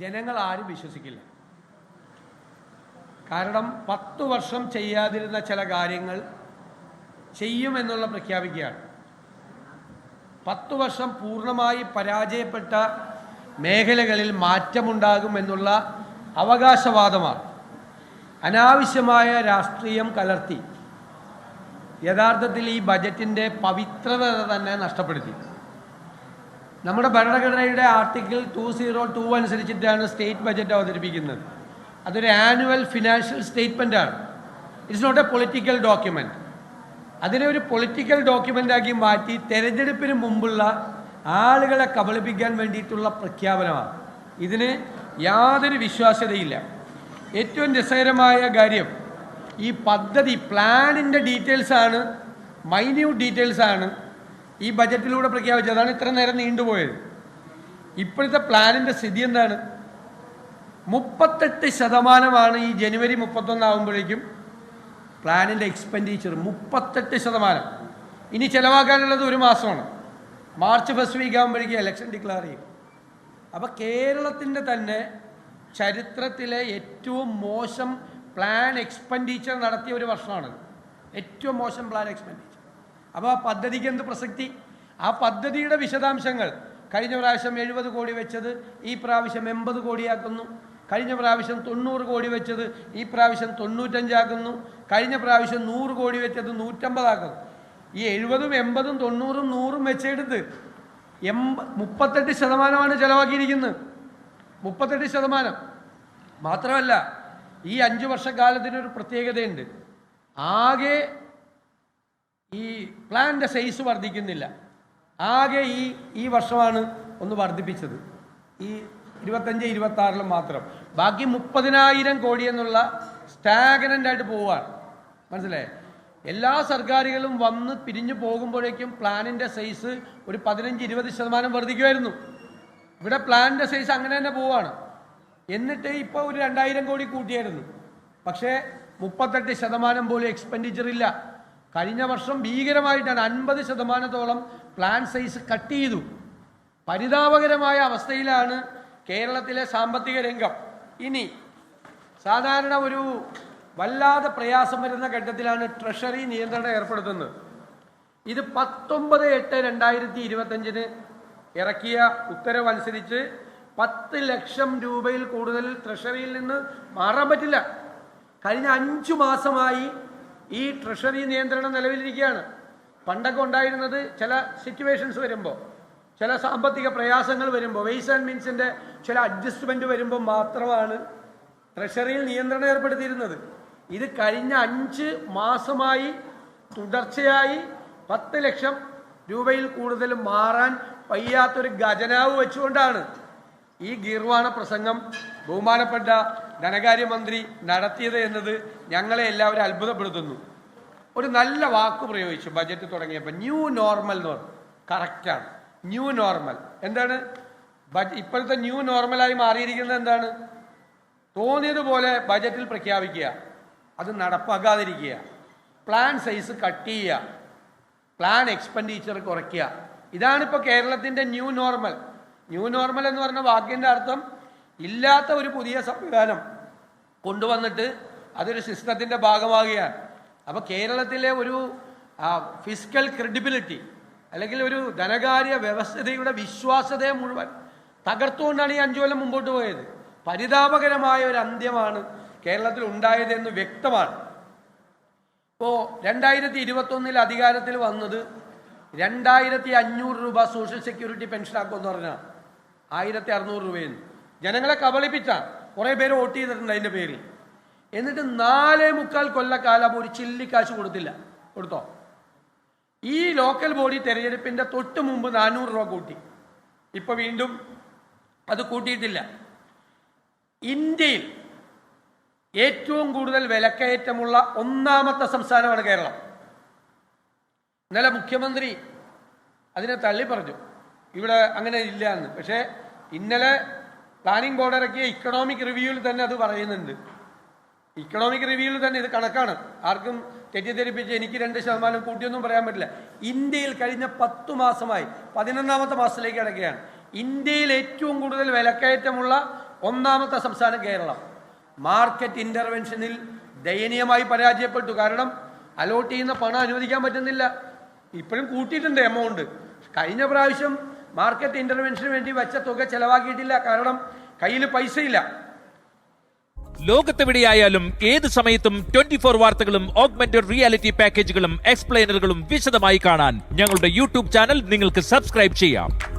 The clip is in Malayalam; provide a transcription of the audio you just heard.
ജനങ്ങൾ ആരും വിശ്വസിക്കില്ല. കാരണം 10 വർഷം ചെയ്യാതിരുന്ന ചില കാര്യങ്ങൾ ചെയ്യുമെന്നുള്ള പ്രഖ്യാപിക്കുകയാണ്. 10 വർഷം പൂർണ്ണമായി പരാജയപ്പെട്ട മേഖലകളിൽ മാറ്റമുണ്ടാകുമെന്നുള്ള അവകാശവാദമാണ്. അനാവശ്യമായ രാഷ്ട്രീയം കലർത്തി യഥാർത്ഥത്തിൽ ഈ ബജറ്റിൻ്റെ പവിത്രത തന്നെ നഷ്ടപ്പെടുത്തി. നമ്മുടെ ഭരണഘടനയുടെ ആർട്ടിക്കിൾ 202 അനുസരിച്ചിട്ടാണ് സ്റ്റേറ്റ് ബജറ്റ് അവതരിപ്പിക്കുന്നത്. അതൊരു ആനുവൽ ഫിനാൻഷ്യൽ സ്റ്റേറ്റ്മെൻറ്റാണ്. It's not a political document. അതിനെ ഒരു പൊളിറ്റിക്കൽ ഡോക്യുമെൻ്റാക്കി മാറ്റി തെരഞ്ഞെടുപ്പിന് മുമ്പുള്ള ആളുകളെ കബളിപ്പിക്കാൻ വേണ്ടിയിട്ടുള്ള പ്രഖ്യാപനമാണ്. ഇതിന് യാതൊരു വിശ്വാസ്യതയില്ല. ഏറ്റവും രസകരമായ കാര്യം, ഈ പദ്ധതി പ്ലാനിൻ്റെ ഡീറ്റെയിൽസാണ്, മൈന്യൂട്ട് ഡീറ്റെയിൽസാണ് ഈ ബജറ്റിലൂടെ പ്രഖ്യാപിച്ചതാണ് ഇത്ര നേരം നീണ്ടുപോയത്. ഇപ്പോഴത്തെ പ്ലാനിൻ്റെ സ്ഥിതി എന്താണ്? 38% ഈ ജനുവരി 31 ആകുമ്പോഴേക്കും പ്ലാനിൻ്റെ എക്സ്പെൻഡിച്ചർ 38%. ഇനി ചിലവാക്കാനുള്ളത് 1 മാസമാണ്. മാർച്ച് ഫസ്റ്റ് വീക്ക് ആകുമ്പോഴേക്കും ഇലക്ഷൻ ഡിക്ലെയർ ചെയ്യും. അപ്പോൾ കേരളത്തിൻ്റെ തന്നെ ചരിത്രത്തിലെ ഏറ്റവും മോശം പ്ലാൻ എക്സ്പെൻഡിച്ചർ നടത്തിയ ഒരു വർഷമാണ്. ഏറ്റവും മോശം പ്ലാൻ എക്സ്പെൻഡിച്ചർ. അപ്പോൾ ആ പദ്ധതിക്ക് എന്ത് പ്രസക്തി? ആ പദ്ധതിയുടെ വിശദാംശങ്ങൾ കഴിഞ്ഞ പ്രാവശ്യം 70 കോടി വെച്ചത് ഈ പ്രാവശ്യം 80 കോടിയാക്കുന്നു. കഴിഞ്ഞ പ്രാവശ്യം 90 കോടി വെച്ചത് ഈ പ്രാവശ്യം 95 ആക്കുന്നു. കഴിഞ്ഞ പ്രാവശ്യം 100 കോടി വെച്ചത് 150 ആക്കുന്നു. ഈ 70ഉം 80ഉം 90ഉം 100ഉം വെച്ചെടുത്ത് 38% ചിലവാക്കിയിരിക്കുന്നത്. 38%. മാത്രമല്ല, ഈ 5 വർഷക്കാലത്തിനൊരു പ്രത്യേകതയുണ്ട്. ആകെ ഈ പ്ലാന്റെ സൈസ് വർദ്ധിക്കുന്നില്ല. ആകെ ഈ വർഷമാണ് ഒന്ന് വർദ്ധിപ്പിച്ചത്, ഈ 25-26 മാത്രം. ബാക്കി 30,000 കോടി എന്നുള്ള സ്റ്റാഗ്നൻ്റ് ആയിട്ട് പോവുകയാണ്. മനസ്സിലായേ? എല്ലാ സർക്കാരുകളും വന്ന് പിരിഞ്ഞു പോകുമ്പോഴേക്കും പ്ലാനിൻ്റെ സൈസ് ഒരു 15-20% വർദ്ധിക്കുമായിരുന്നു. ഇവിടെ പ്ലാനിൻ്റെ സൈസ് അങ്ങനെ തന്നെ പോവുകയാണ്. എന്നിട്ട് ഇപ്പോൾ ഒരു 2,000 കോടി കൂട്ടിയായിരുന്നു. പക്ഷേ 38% പോലും എക്സ്പെൻഡിച്ചർ ഇല്ല. കഴിഞ്ഞ വർഷം ഭീകരമായിട്ടാണ് 50%-ഓളം പ്ലാൻ സൈസ് കട്ട് ചെയ്തു. പരിതാപകരമായ അവസ്ഥയിലാണ് കേരളത്തിലെ സാമ്പത്തിക രംഗം. ഇനി സാധാരണ ഒരു വല്ലാതെ പ്രയാസം വരുന്ന ഘട്ടത്തിലാണ് ട്രഷറി നിയന്ത്രണം ഏർപ്പെടുത്തുന്നത്. ഇത് 19/8/2025 ഇറക്കിയ ഉത്തരവനുസരിച്ച് 10 ലക്ഷം രൂപയിൽ കൂടുതൽ ട്രഷറിയിൽ നിന്ന് മാറാൻ പറ്റില്ല. കഴിഞ്ഞ 5 മാസമായി ഈ ട്രഷറി നിയന്ത്രണം നിലവിലിരിക്കുകയാണ്. പണ്ടൊക്കെ ഉണ്ടായിരുന്നത് ചില സിറ്റുവേഷൻസ് വരുമ്പോൾ, ചില സാമ്പത്തിക പ്രയാസങ്ങൾ വരുമ്പോൾ, വെയ്സ് ആൻഡ് മീൻസിൻ്റെ ചില അഡ്ജസ്റ്റ്മെൻറ്റ് വരുമ്പോൾ മാത്രമാണ് ട്രഷറിയിൽ നിയന്ത്രണം ഏർപ്പെടുത്തിയിരുന്നത്. ഇത് കഴിഞ്ഞ 5 മാസമായി തുടർച്ചയായി 10 ലക്ഷം രൂപയിൽ കൂടുതൽ മാറാൻ വയ്യാത്തൊരു ഖജനാവ് വെച്ചുകൊണ്ടാണ് ഈ ഗീർവാണ പ്രസംഗം ബഹുമാനപ്പെട്ട ധനകാര്യമന്ത്രി നടത്തിയത് എന്നത് ഞങ്ങളെ എല്ലാവരും അത്ഭുതപ്പെടുത്തുന്നു. ഒരു നല്ല വാക്ക് പ്രയോഗിച്ചു ബജറ്റ് തുടങ്ങിയപ്പോൾ, ന്യൂ നോർമൽ എന്ന് പറഞ്ഞു. കറക്റ്റാണ്, ന്യൂ നോർമൽ. എന്താണ് ഇപ്പോഴത്തെ ന്യൂ നോർമലായി മാറിയിരിക്കുന്നത്? എന്താണ്? തോന്നിയതുപോലെ ബജറ്റിൽ പ്രഖ്യാപിക്കുക, അത് നടപ്പാക്കാതിരിക്കുക, പ്ലാൻ സൈസ് കട്ട് ചെയ്യുക, പ്ലാൻ എക്സ്പെൻഡിച്ചർ കുറയ്ക്കുക. ഇതാണിപ്പോൾ കേരളത്തിൻ്റെ ന്യൂ നോർമൽ. ന്യൂ നോർമൽ എന്ന് പറഞ്ഞ വാക്കിൻ്റെ അർത്ഥം ഇല്ലാത്ത ഒരു പുതിയ സംവിധാനം കൊണ്ടുവന്നിട്ട് അതൊരു സിസ്റ്റത്തിൻ്റെ ഭാഗമാകുകയാണ്. അപ്പോൾ കേരളത്തിലെ ഒരു ഫിസ്ക്കൽ ക്രെഡിബിലിറ്റി അല്ലെങ്കിൽ ഒരു ധനകാര്യ വ്യവസ്ഥതയുടെ വിശ്വാസ്യതയെ മുഴുവൻ തകർത്തുകൊണ്ടാണ് ഈ 5 കൊല്ലം മുമ്പോട്ട് പോയത്. പരിതാപകരമായ ഒരു അന്ത്യമാണ് കേരളത്തിൽ ഉണ്ടായതെന്ന് വ്യക്തമാണ്. ഇപ്പോൾ 2021 അധികാരത്തിൽ വന്നത് 2,500 രൂപ സോഷ്യൽ സെക്യൂരിറ്റി പെൻഷൻ ആക്കുമെന്ന് പറഞ്ഞാൽ 1,600 രൂപയെന്ന് ജനങ്ങളെ കബളിപ്പിച്ചാൽ കുറേ പേര് വോട്ട് ചെയ്തിട്ടുണ്ട് അതിൻ്റെ പേരിൽ. എന്നിട്ട് 4.25 കൊല്ലക്കാലം ഒരു ചില്ലിക്കാശ് കൊടുത്തോ? ഈ ലോക്കൽ ബോഡി തെരഞ്ഞെടുപ്പിൻ്റെ തൊട്ട് മുമ്പ് 400 രൂപ കൂട്ടി. ഇപ്പോൾ വീണ്ടും അത് കൂട്ടിയിട്ടില്ല. ഇന്ത്യയിൽ ഏറ്റവും കൂടുതൽ വിലക്കയറ്റമുള്ള 1ാമത്തെ സംസ്ഥാനമാണ് കേരളം. ഇന്നലെ മുഖ്യമന്ത്രി അതിനെ തള്ളി പറഞ്ഞു, ഇവിടെ അങ്ങനെ ഇല്ല എന്ന്. പക്ഷേ ഇന്നലെ പ്ലാനിംഗ് ബോർഡ് ഇറക്കിയ ഇക്കണോമിക് റിവ്യൂവിൽ തന്നെ അത് പറയുന്നുണ്ട്. ഇക്കണോമിക് റിവ്യൂവിൽ തന്നെ ഇത് കണക്കാണ്. ആർക്കും തെറ്റിദ്ധരിപ്പിച്ച് എനിക്ക് 2% കൂട്ടിയൊന്നും പറയാൻ പറ്റില്ല. ഇന്ത്യയിൽ കഴിഞ്ഞ 10 മാസമായി 11ാമത്തെ മാസത്തിലേക്ക് കിടക്കുകയാണ്. ഇന്ത്യയിൽ ഏറ്റവും കൂടുതൽ വിലക്കയറ്റമുള്ള ഒന്നാമത്തെ സംസ്ഥാനം കേരളം. മാർക്കറ്റ് ഇന്റർവെൻഷനിൽ ദയനീയമായി പരാജയപ്പെട്ടു. കാരണം അലോട്ട് ചെയ്യുന്ന പണം അനുവദിക്കാൻ പറ്റുന്നില്ല. ഇപ്പോഴും കൂട്ടിയിട്ടുണ്ട് എമൗണ്ട്. കഴിഞ്ഞ പ്രാവശ്യം മാർക്കറ്റ് ഇന്റർവെൻഷന് വേണ്ടി വെച്ച തുക ചെലവാക്കിയിട്ടില്ല. കാരണം കയ്യിൽ പൈസയില്ല. ലോകത്തെവിടെയായാലും ഏത് സമയത്തും 24 വാർത്തകളും ഓഗ്മെന്റഡ് റിയാലിറ്റി പാക്കേജുകളും എക്സ്പ്ലെയിനറുകളും വിശദമായി കാണാൻ ഞങ്ങളുടെ യൂട്യൂബ് ചാനൽ നിങ്ങൾക്ക് സബ്സ്ക്രൈബ് ചെയ്യാം.